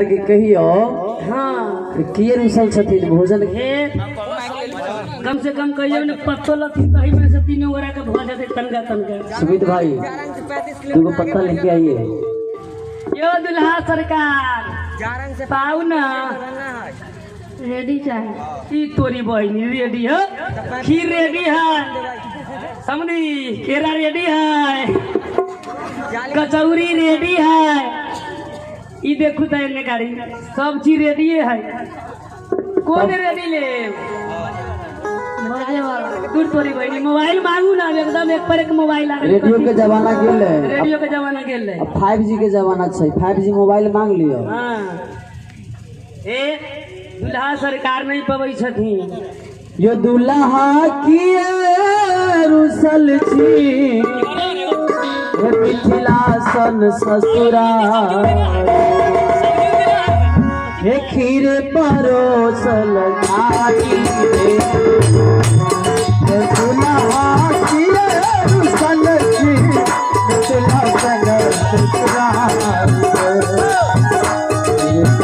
के कहियो हाँ किए रुसल छथिन भोजन हे कम से कम कहियो ने पत्तो लती कहीं में से तीन ओरा के भो जाते तनका तनका। सुमित भाई तुमको पत्ता लेके आइए। यो दुल्हा सरकार पाऊ ना रेडी चाहिए। तोरी बहनी रेडी है, खीर रेडी है, समझी केरा रेडी है, कचौरी रेडी है। ई देखू तो इन्हें गाड़ी सब चीज रेडी है। कौन रेडी ले दूर तोरी बहनी मोबाइल मांगू ना एकदम एक पर एक मोबाइल आ। रेडियो के जमाना गेल है, रेडियो के जमाना गेल है। 5G के जमाना छै, 5G मोबाइल मांग लियो। हाँ ए दुल्हा सरकार नहीं पबै छथिन। यो दुल्हा किए रुसल छी हे मिथिला सन ससुरा हे खीर परोसल खाती हे दुल्हा किए रुसल छी मिथिला सन ससुरा हे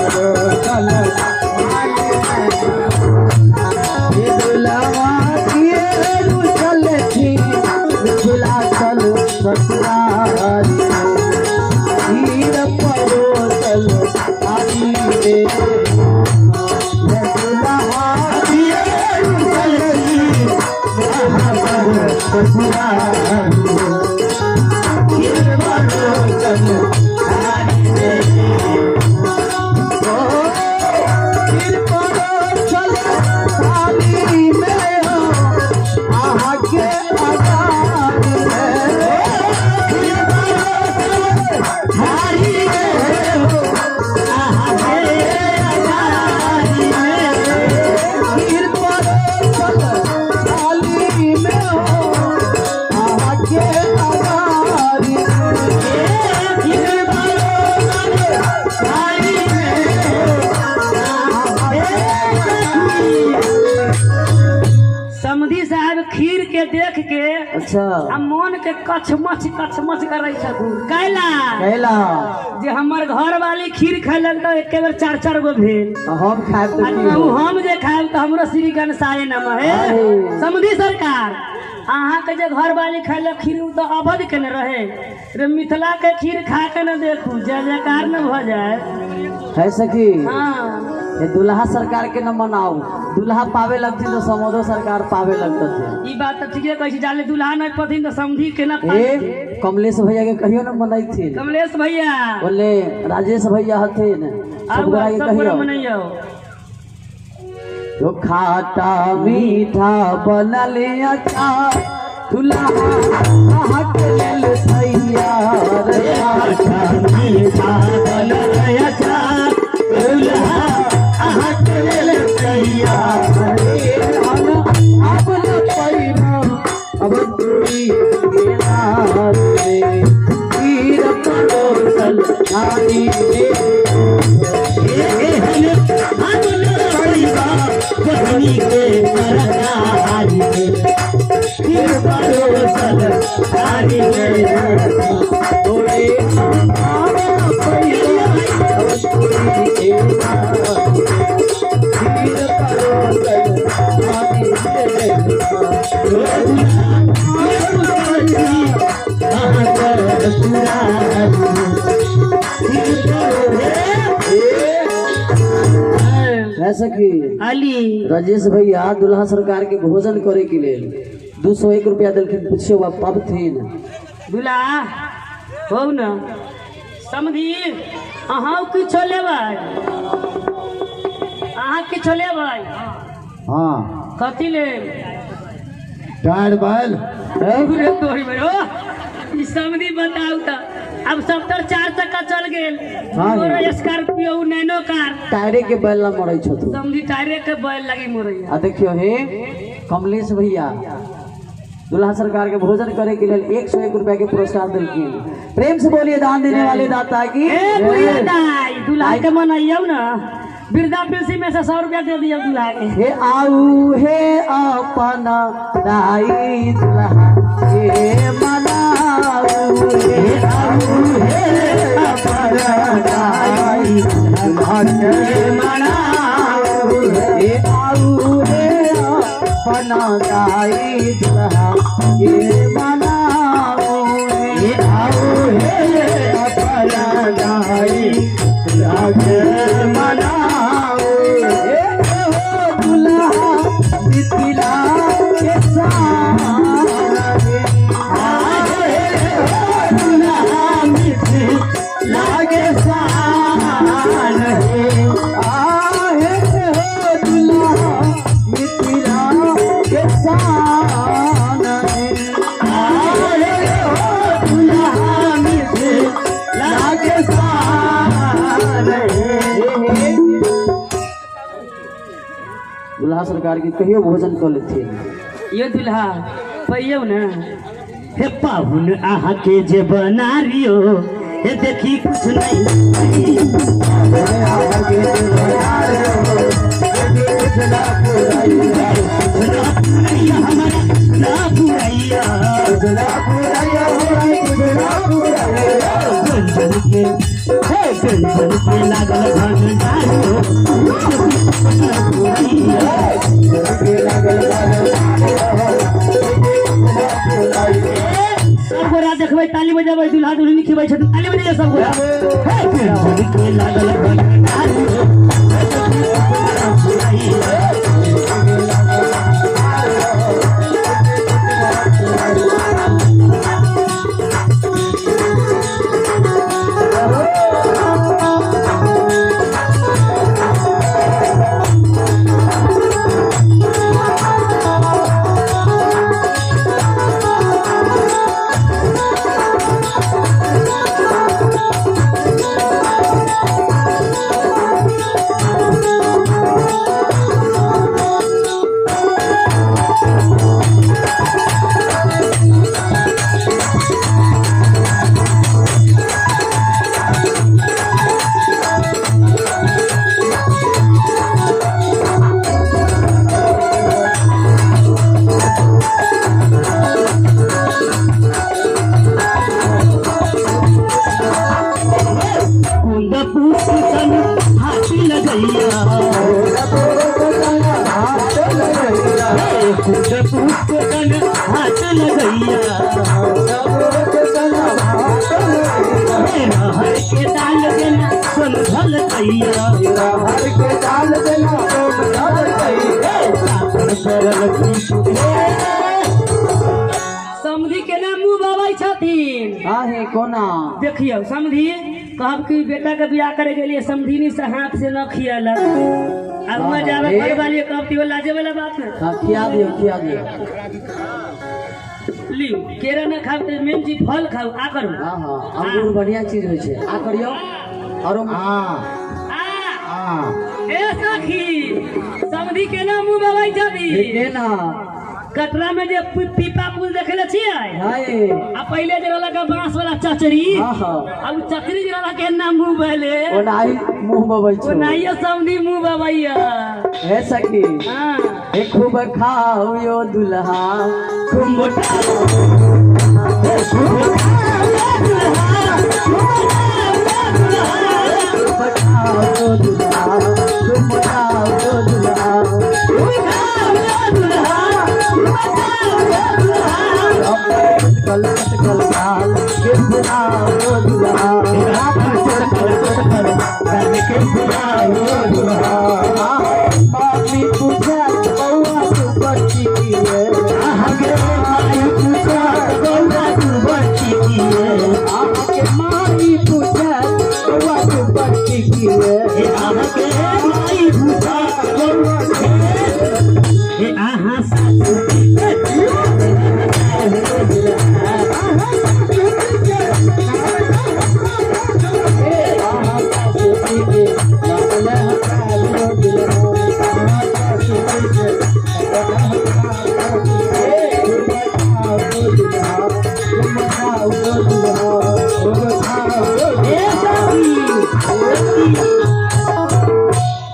परोसल समधी साहब खीर के देख के अच्छा हम मन के कछमच करे छथुन। कैला जे हमर घर वाली खीर खैलक तो एक बेर 4-4 गो भेल। हम खाएब तो की हो? हम जे खाएब तो हमरो श्री गणसाय नमः है। समधी सरकार अहाँ के जे घर वाली खैलक खीर तो अवध के न रहे रे मिथिला के खीर खा के न देखू जय जयकार न भ जाए है सखी। हाँ ये दुल्हा सरकार के न मनाओ, दुल्हा पावे लगती तो समोदो सरकार पावे लगते। ई बात तो ठीके कहै छी। जाले दुल्हा न पथिन तो समधी के न ए कमलेश भैया के कहियो न मनाई थी। कमलेश भैया बोले राजेश भैया हथिन सब गोरा के कहियो मनैयो तो खाटा मीठा बनल अचार दुल्हा हट लेल भैया रे खाटा मीठा बनल अचार दुल्हा हट लेल भैया रे अब न पैना अब दूरी गेला रे तीर परोसल आदि रे बहनी के मरदारी में फिर परोसल सारी में थोड़े फिर परोसल सारी ऐसा कि अली राजेश भैया दुल्हा सरकार के भोजन करे के लिए 201 रुपया दिलखिन। पूछियो बा पाबथिन दुल्हा हो न समधी अहाँ किछो लेबै, अहाँ किछो लेबै। हाँ कथी ले टायर बैल ई समधी बताऊ तो अब 74 चक्का चल गेल। हाँ। मोर स्कॉर्पियो नैनो कार टायरे के बैल ला मरै छथु। समधी टायरे के बैल लगी मोरैया। आ देखियो हे कमलेश भैया दुल्हा सरकार के भोजन करे के लिए 101 रुपया के पुरस्कार दिलखिन। प्रेम से बोलिए दान देने वाले दाता की दुल्हा के मनैयौ न वृद्धा पेंशन में से 100 रुपया दे दियो दुल्हा के। हे आऊ हे अपना दाई दुल्हा के मनाऊ हे आऊ हे परदाई दुल्हा के मनाओ हे आऊ रे अपना दाई दुल्हा के मनाओ हे आऊ रे अपना दाई दुल्हा के मनाओ हे हो दुल्हा मिथिला के साथ लागे साल है आहे हो दुल्हा मिथिला के शान है आहे हो दुल्हा मिथिला के शान है। दुल्हा सरकार की कहियो भोजन कर लेते ये दुल्हा पैयो ना हे पाहुन आहा के जे बना रियो हे देखी कुछ नहीं लागल सबगोरा देखबै ताली बजाबै दुल्हा दुल्हन खिबै छथिन ताली बजाइए सबगोरा हाथ लगैया हर के डाल देना समझल कैया हर के डाल देना समधी के नाम मुँह बाबा छथिन आहे कोना देखियो समधी कहब कि बेटा के बियाह करे के लिए समधीनी से हाथ से न खियालक अब मैं जावे घर वाली कहब कि लाजे वाला बात है। हां खिया दियो ली केरा न खाओ तो मेन जी फल खाओ आ करू हां हां अंगूर बढ़िया चीज होय छै आ करियो और ए सखी समधी के नाम मुँह बाबा छथिन के ना कटरा में जो पीपा पुल देखे छिए हाय आ पहले जे वाला का बांस वाला चचरी हां अब चचरी जे वाला के नाम मुँह बहले ओ नाई मुंह बबै छै ओ नाइयो समधी मुँह बबैया हे सखी हां ए खूब खाओ यो दुल्हा खूब मोटा खूब खाओ यो दुल्हा खूब खाओ यो दुल्हा कल कल काल के बुलाओ दुल्हा के बुलाओ दुल्हा मामी पूछा बउआ तू बच्ची की है आगे मामी पूछा बउआ तू बच्ची की है आगे मामी पूछा बउआ तू बच्ची की है आगे मामी पूछा बउआ हे आहा सासू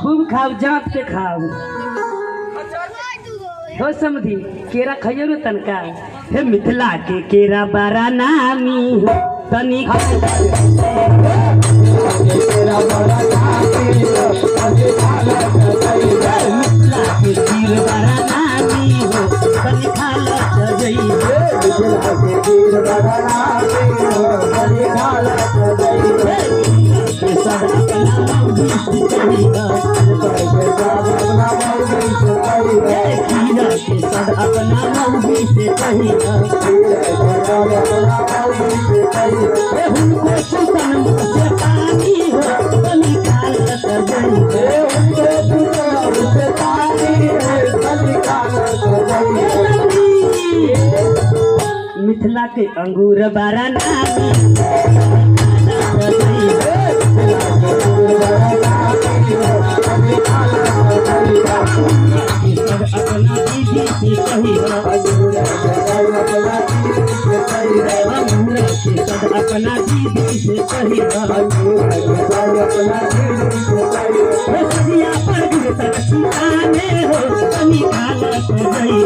खूब खाओ जात के खाओ हो समधी केरा खाइयो न तनका हे मिथिला के केरा बड़ा नामी तनी तेरा बड़ा नामी हो कभी खाला सजई मिथिला के खीर बड़ा नामी हो कभी खाला सजई मिथिला के खीर बड़ा नामी हो कभी खाला सजई के सब अपना मौगी से कहिया खीरा के सब अपना मौगी से कहिया उनको चुकन से पानी हो कभी खाला सजई मिथिला के अंगूर बारा नामी अपना दीदी से कहिया अपना दीदी से कहिया सदिया पर गिरतर सिताने हो कभी खाला सजई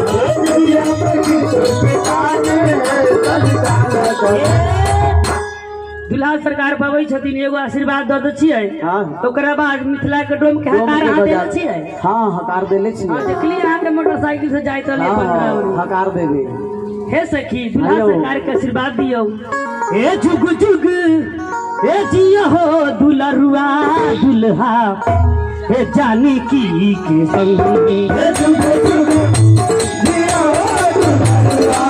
दुल्हा सरकार पाबै छथिन एगो आशीर्वाद दऽ दै छियै तो ओकरा बाद मिथिला के डोम के हकार अहाँ देले छियै हाँ हकार देले छियै हां देखली अहाँ के मोटरसाइकिल से जाइत रहले 15 हकार देबे हे सखी दुल्हा सरकार के आशीर्वाद दियो हे जुग जुग हे जिया हो दुलरुआ दुल्हा हे जानकी के संग हे जुग जुग जिया हो दुलरुआ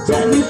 Jangan